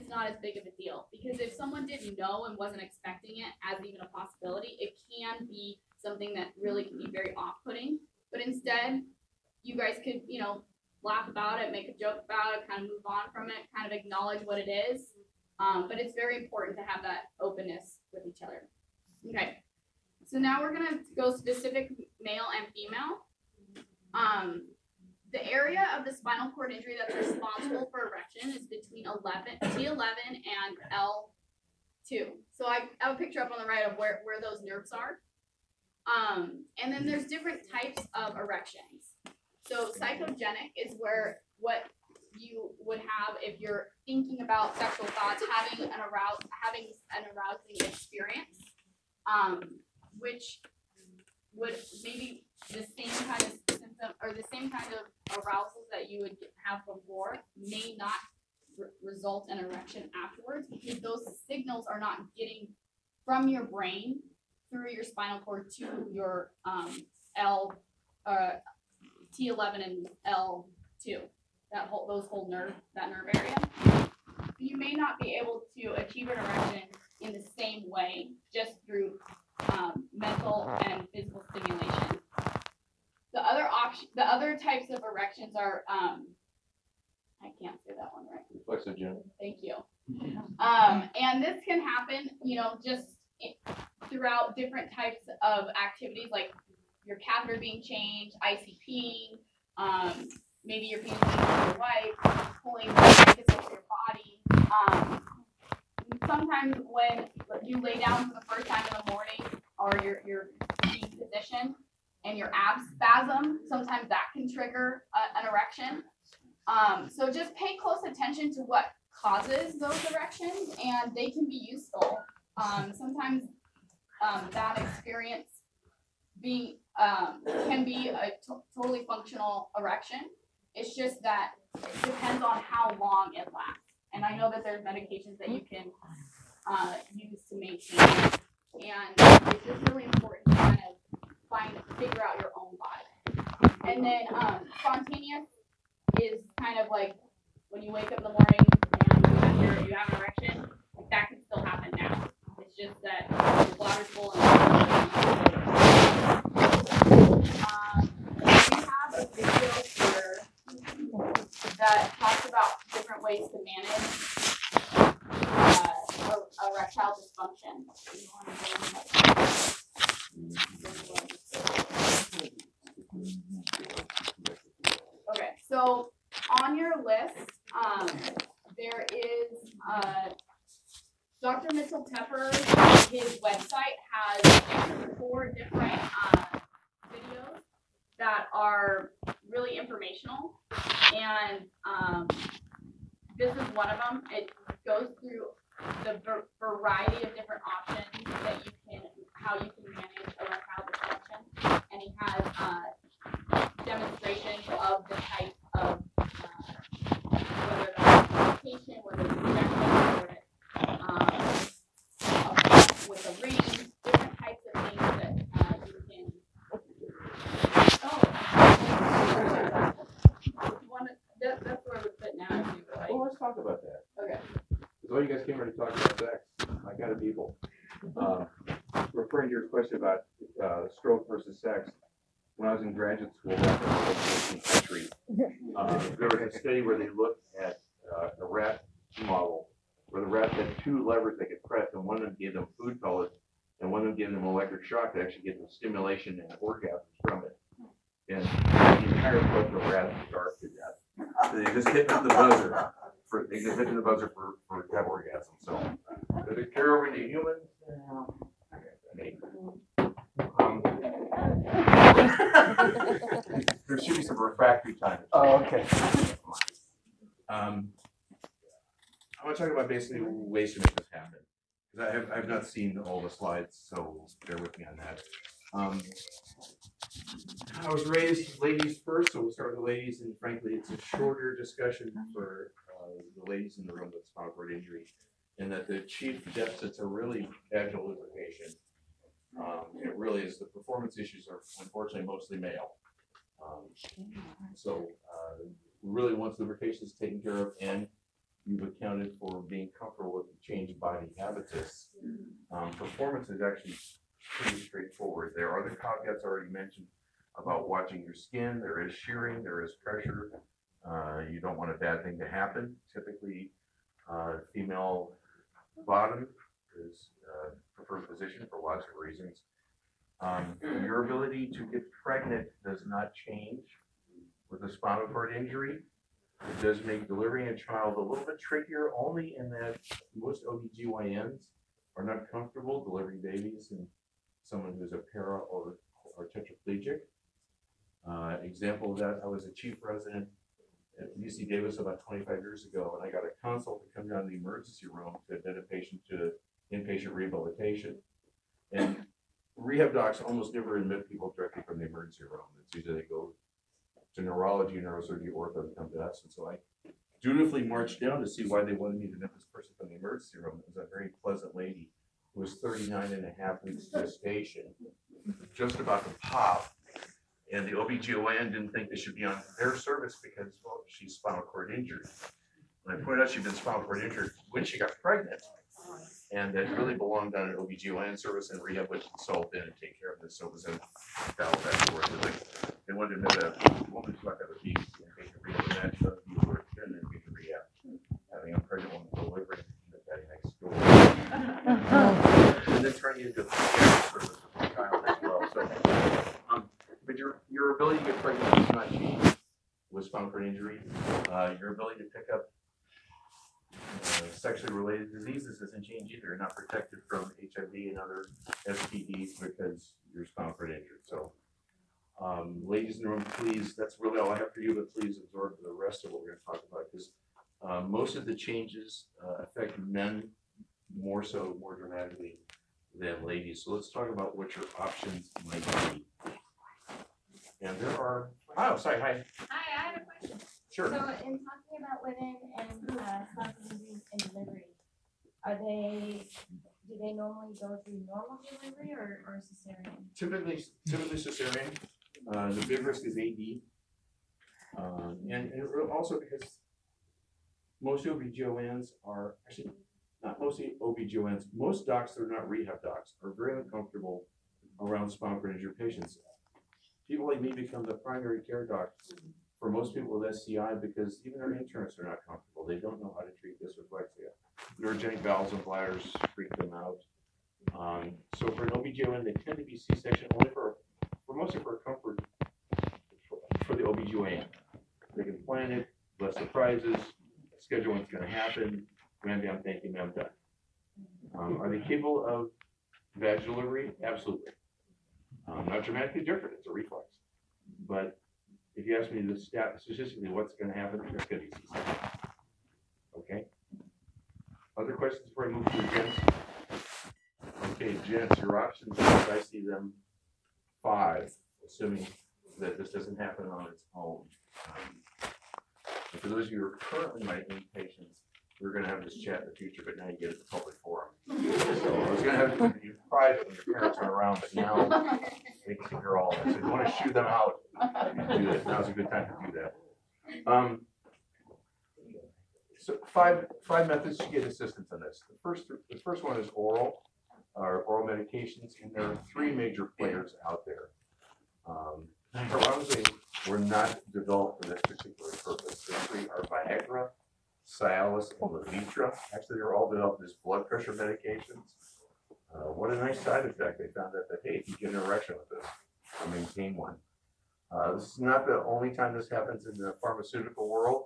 it's not as big of a deal. Because if someone didn't know and wasn't expecting it as even a possibility, it can be something that really can be very off-putting. But instead, you guys could, you know, laugh about it, make a joke about it, kind of move on from it, kind of acknowledge what it is. But it's very important to have that openness with each other. Okay, so now we're gonna go specific male and female. The area of the spinal cord injury that's responsible for erection is between T11 and L2. So I have a picture up on the right of where those nerves are. And then there's different types of erections. So psychogenic is what you would have if you're thinking about sexual thoughts, having an arousing experience, which would maybe the same kind of symptom or the same kind of arousals that you would have before may not result in erection afterwards, because those signals are not getting from your brain through your spinal cord to your T11 and L2, that nerve area. You may not be able to achieve an erection in the same way just through mental and physical stimulation. The other types of erections are I can't say that one right. Flexogenic. Thank you. And this can happen, you know, just throughout different types of activities, like your catheter being changed, ICP, maybe you're being with your wife, pulling blankets over your body. Sometimes when you lay down for the first time in the morning, or you're being positioned and your abs spasm, sometimes that can trigger an erection. So just pay close attention to what causes those erections, and they can be useful. Sometimes that experience can be a totally functional erection. It's just that it depends on how long it lasts. And I know that there's medications that you can use to maintain it. And it's just really important to kind of figure out your own body. And then spontaneous is kind of like when you wake up in the morning and you have an erection, like that can still happen now. It's just that your bladder's full we have a video here that talks about different ways to manage erectile dysfunction. Okay, so on your list, there is Dr. Mitchell-Tepper. His website has 4 different videos that are really informational, and this is one of them. It goes through the variety of different options that how you can manage erectile dysfunction, and he has demonstrations of the types of whether that's medication, whether it's injection, whether it's with a ring, different types of things that you can. That's where we fit now. Right? Well, let's talk about that. Okay. Because all you guys came here to talk about sex. I got a people. Referring to your question about stroke versus sex, when I was in graduate school back in the 14th century, there was a study where they looked at a rat model where the rat had 2 levers they could press, and one of them gave them food pellets, and one of them gave them electric shock to actually get them stimulation and orgasms from it. And the entire bunch of rats starved to death. So they just hit the buzzer for to have orgasm. So did it carry over into humans? There should be some refractory time. Oh, okay. I want to talk about basically ways to make this happen, because I've not seen all the slides, so bear with me on that. I was raised ladies first, so we'll start with the ladies, and frankly, it's a shorter discussion for the ladies in the room with spinal cord injury, and that the chief deficits are really vaginal lubrication. It really is. The performance issues are unfortunately mostly male. So really, once lubrication is taken care of and you've accounted for being comfortable with the changed body habitus. Performance is actually pretty straightforward. There are the caveats already mentioned about watching your skin. There is shearing, there is pressure. You don't want a bad thing to happen. Typically, female bottom is preferred position for lots of reasons. Your ability to get pregnant does not change with a spinal cord injury. It does make delivering a child a little bit trickier, only in that most OBGYNs are not comfortable delivering babies in someone who's a para or tetraplegic. Example of that, I was a chief resident at UC Davis about 25 years ago, and I got a consult to come down to the emergency room to admit a patient to inpatient rehabilitation. And rehab docs almost never admit people directly from the emergency room. It's usually they go to neurology, neurosurgery, ortho to come to us. And so I dutifully marched down to see why they wanted me to admit this person from the emergency room. It was a very pleasant lady who was 39 and a half weeks gestation, just about to pop. And the OBGYN didn't think they should be on their service because, well, she's spinal cord injured. And I pointed out she'd been spinal cord injured when she got pregnant. And that really belonged on an OBGYN service, and rehab would consult in and take care of this. So it was in battle back and forth. They wanted to know that a woman who's not going to be in patient rehab, and that's other people who are in patient rehab. Having a pregnant woman delivering the daddy next door. And then turning into a care service for the child as well. So, but your ability to get pregnant does not change with spinal cord injury. Your ability to pick up sexually related diseases doesn't change either. You're not protected from HIV and other STDs because you're spinal cord injured. So, ladies in the room, please, that's really all I have for you, but please absorb the rest of what we're going to talk about, because most of the changes affect men more dramatically than ladies. So let's talk about what your options might be. And there are, oh, sorry, hi. Hi, I have a question. Sure. So in talking about women and spinal injuries and delivery, do they normally go through normal delivery or cesarean? Typically cesarean. The big risk is AD. And also because most OBGYNs are, actually not mostly OBGYNs, most docs that are not rehab docs are very uncomfortable around spinal cord injury patients. People like me become the primary care doc for most people with SCI because even their internists are not comfortable. They don't know how to treat dysreflexia. Neurogenic valves and bladders freak them out. So for an OBGYN, they tend to be C-section only mostly for comfort for the OBGYN. They can plan it, less surprises, schedule when it's going to happen. Ma'am, thank you, ma'am, done. Are they capable of vaginal delivery? Absolutely. Not dramatically different, it's a reflex. But if you ask me statistically what's going to happen, there's going to be C-section. Okay? Other questions before I move to the gents? Okay, gents, your options, as I see them, 5, assuming that this doesn't happen on its own. And for those of you who are currently my patients, we're going to have this chat in the future, but now you get it in public forum. So I was going to have it with you private when your parents aren't around, but now they can hear all this. So if you want to shoo them out, you can do that. Now's a good time to do that. So five methods to get assistance on this. The first one is oral medications, and there are 3 major players out there. Ironically, were not developed for this particular purpose. The 3 are Viagra, Cialis, and Levitra. Actually, they're all developed as blood pressure medications. What a nice side effect. They found that hey, if you get an erection with this, or maintain one. This is not the only time this happens in the pharmaceutical world.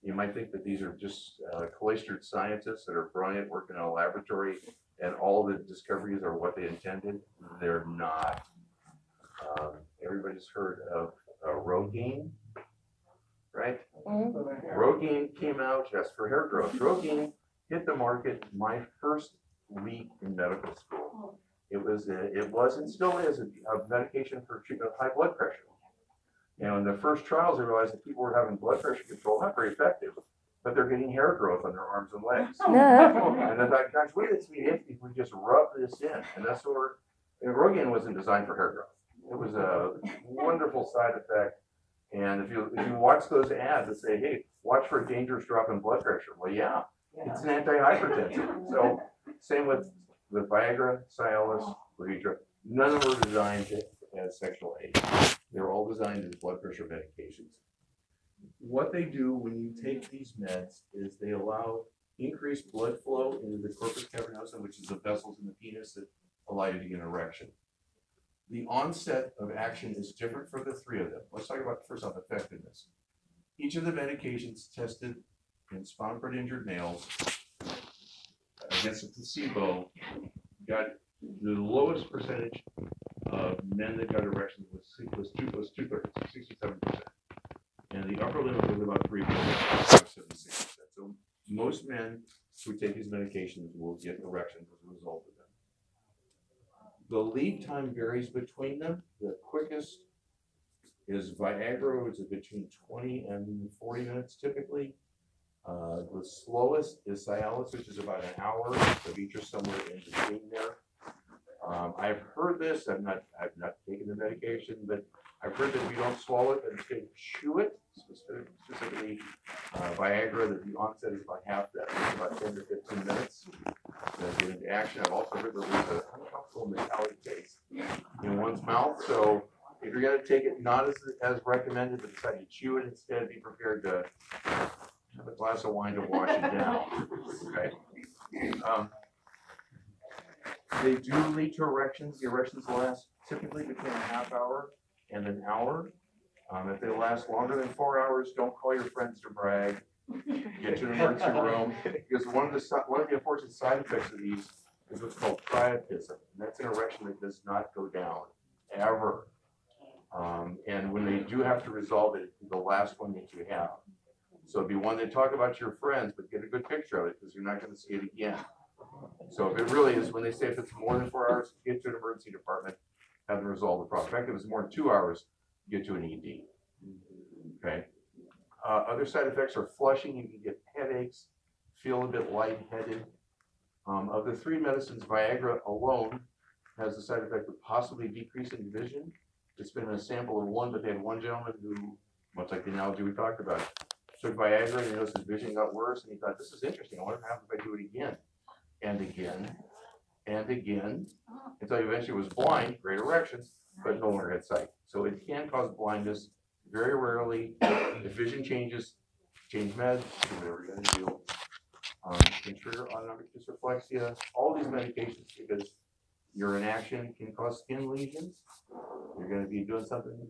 You might think that these are just cloistered scientists that are brilliant, working in a laboratory, and all the discoveries are what they intended. They're not. Everybody's heard of Rogaine, right? Rogaine came out just for hair growth. Rogaine hit the market my first week in medical school. It was and still is a medication for treatment of high blood pressure. In the first trials, they realized that people were having blood pressure control, not very effective, but they're getting hair growth on their arms and legs. And I thought, gosh, wouldn't it be interesting if we just rub this in? And that's where Rogaine wasn't designed for hair growth. It was a wonderful side effect. And if you watch those ads that say, hey, watch for a dangerous drop in blood pressure. Well, yeah, it's an antihypertensive. So same with Viagra, Cialis, Levitra. None of them are designed as sexual aid. They're all designed as blood pressure medications. What they do when you take these meds is they allow increased blood flow into the corpus cavernosum, which is the vessels in the penis that allow you to get an erection. The onset of action is different for the three of them. Let's talk about first off effectiveness. Each of the medications tested in spinal cord injured males against a placebo got the lowest percentage of men that got erections was 67%. And the upper limit was about 3%, 76%. So most men who take these medications will get erections as a result of them. The lead time varies between them. The quickest is Viagra, which is between 20 and 40 minutes typically. The slowest is Cialis, which is about an hour. Levitra somewhere in between there. I've heard this. I've not taken the medication, but I've heard that if you don't swallow it, but instead chew it, specifically Viagra, that the onset is about half that. It's about 10 to 15 minutes to get into action. I've also heard that there's an uncomfortable metallic taste in one's mouth. So if you're going to take it not as recommended, but decide to chew it instead, be prepared to have a glass of wine to wash it down. Okay. They do lead to erections. The erections last typically between a half hour and an hour. If they last longer than 4 hours, don't call your friends to brag. Get to an emergency room, because one of the unfortunate side effects of these is what's called priapism, and that's an erection that does not go down ever. And when they do have to resolve it, it's the last one that you have. So it'd be one that talk about to your friends, but get a good picture of it because you're not going to see it again. So if it really is, when they say if it's more than 4 hours, get to an emergency department, have them resolve the problem. In fact, if it's more than 2 hours, get to an ED. Okay. Other side effects are flushing. You can get headaches, feel a bit lightheaded. Of the three medicines, Viagra alone has the side effect of possibly decreasing vision. It's been a sample of one, but they had one gentleman who, much like the analogy we talked about, took Viagra and he noticed his vision got worse, and he thought, this is interesting. I wonder what happens if I do it again and again and again, until he eventually was blind, great erections, but no longer had sight. So it can cause blindness. Very rarely, if vision changes, change meds, do whatever you're going to do. Can trigger autonomic dysreflexia. All these medications, because your inaction can cause skin lesions. You're going to be doing something